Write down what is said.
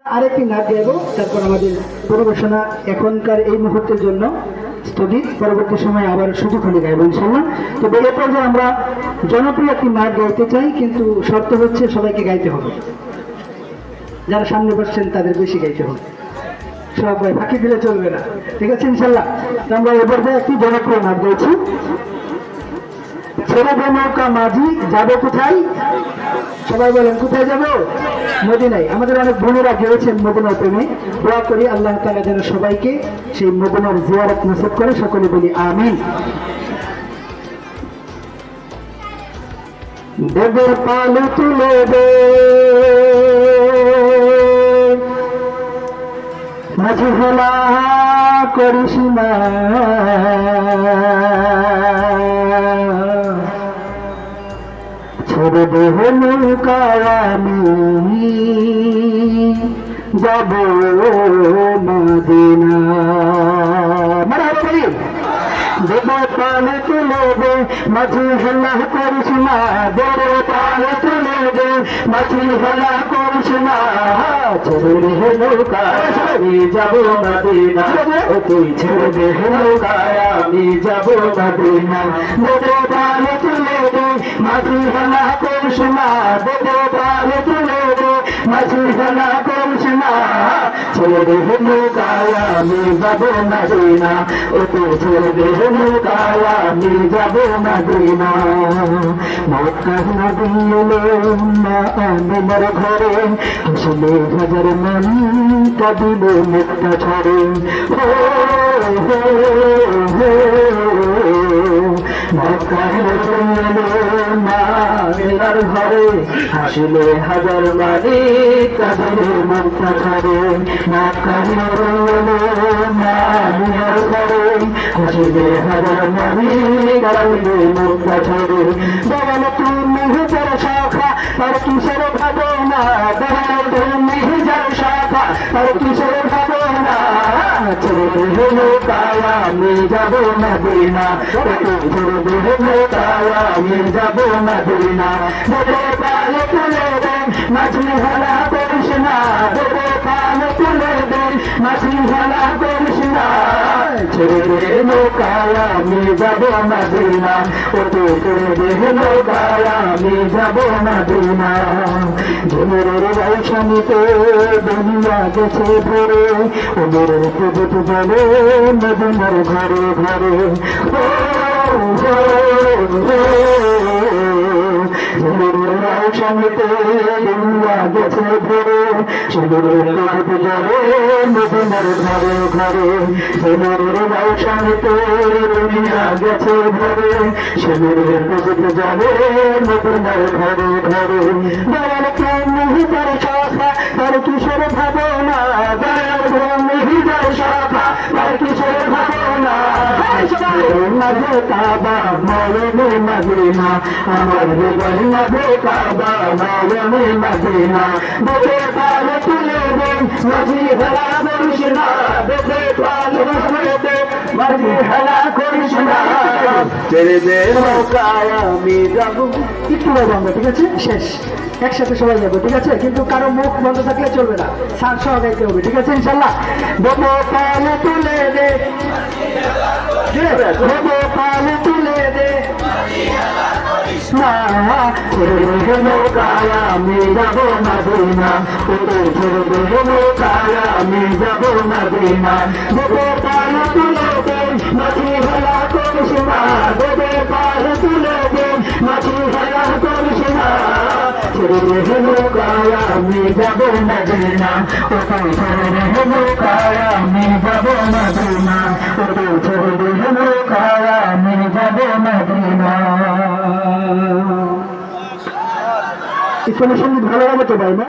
আরেকটি নাচ গাইব, তারপর আমাদের পরিবেশনা এখনকার এই মুহূর্তের জন্য স্থগিত। পরবর্তী সময় আবার সুযোগ হলে গাইব ইনশাল্লাহ। তো এই পর্যায়ে আমরা জনপ্রিয় একটি নাচ গাইতে চাই, কিন্তু শর্ত হচ্ছে সবাইকে গাইতে হবে, যারা সামনে বসছেন তাদের বেশি গাইতে হবে, সবাই ফাঁকি দিলে চলবে না, ঠিক আছে ইনশাল্লাহ। তো আমরা এ পর্যায়ে একটি জনপ্রিয় নাচ গাইছি। ছেড়ে দে নৌকা মাঝি, যাবো কোথায়? সবাই বলেন কোথায় যাবো? মদিনায়। আমাদের অনেক বোনেরা গিয়েছেন মদিনার প্রেমে। দোয়া করি আল্লাহ তাআলা যেন সবাইকে সেই মদিনার জিয়ারত নসিব করে, সকলে বলি আমিন। দেবের পালে তুলে দে মাঝি হেলা করিস না, ছেড়ে দে নৌকায় আমি যাব মদিনা। দেবে পালে তুলে দে মাঝি হেলা করিস না, দেবে পালে তুলে দে মাঝি হেলা করিস না, ছেড়ে দে নৌকায় আমি যাব মদিনা, তুই ছেড়ে দে নৌকায় আমি যাব মদিনা। দেবে পালে তুলে দে মাঝি হেলা করিস না, দেবে পালে তুলে দে মাঝি হেলা করিস না, ছেড়ে দে নৌকায় আমি যাব মদিনা, তুই ছেড়ে দে নৌকায় আমি যাব মদিনা। মক্কা নবীলে মা আমিনার ঘরে হাসলে হাজার মানি, কাঁদিলে মুক্তা ছড়ে। মক্কা নবীলে মা আমিনার ঘরে হাসলে হাজার মানি, কাঁদিলে মুক্তা ছড়ে। মক্কা নবীলে মা আমিনার ঘরে হাসলে হাজার মানি, কাঁদিলে মুক্তা ছড়ে। বল তুমি যার শাখা তার কিসের ভাবনা, বল তুমি যার শাখা তার কিসের ভাবনা, ছেড়ে দে নৌকায় আমি যাব মদিনা, ছেড়ে দে নৌকায় আমি যাব মদিনা। দেবে পালে তুলে দে মাঝি হেলা করিস না, দেবে পালে তুলে দে মাঝি হেলা করিস না, ছেড়ে দে নৌকায় আমি যাব মদিনা, ছেড়ে দে নৌকায় আমি যাব মদিনা। ঝুমের বৈশানীতে দুনিয়া গেছে ভরে, ওদের প্রভূত বলে মদিনার ঘরে ঘরে। ঝুমের বৈশানীতে দুনিয়া গেছে ভরে, ওদের প্রভূত বলে মদিনার ঘরে ঘরে। ঝুমের বৈশানীতে দুনিয়া গেছে ভরে, ওদের প্রভূত বলে মদিনার ঘরে ঘরে। দয়াল তুমি যার শাখা তার কিশোর ভাবনা, দয়াল তুমি যার শাখা তার কিশোর ভাবনা, মাঝে কাবা ময়নে মদিনা, আমার হৃদয় মাঝে কাবা ময়নে মদিনা। দেবে পালে তুলে দে মাঝি হেলা করিস না, দেবে পালে তুলে দে মাঝি হেলা করিস না, ছেড়ে দে নৌকায় আমি যাব। একটু আমরা, ঠিক আছে, শেষ একসাথে সবাই যাবো, ঠিক আছে, কিন্তু কারো মুখ বন্ধ থাকলে চলবে না, সার সহ গাইতে হবে, ঠিক আছে ইনশাল্লাহ। দেবো পালে তুলে দে, দেবো পালে তুলে দে নৌকায় আমি যাব মদিনা, ছেড়ে দে নৌকায় আমি যাব মদিনা। দেবো পালে তুলে দে মাঝি হেলা করিস না, দেবো পালে তুলে দে মাঝি হেলা করিস না, ছেড়ে দে নৌকায় আমি যাব মদিনা, ছেড়ে দে নৌকায় আমি যাব মদিনা, ছেড়ে দে নৌকায় আমি যাব মদিনা। ইসলামের সঙ্গীত ভালো লাগে তো ভাই না?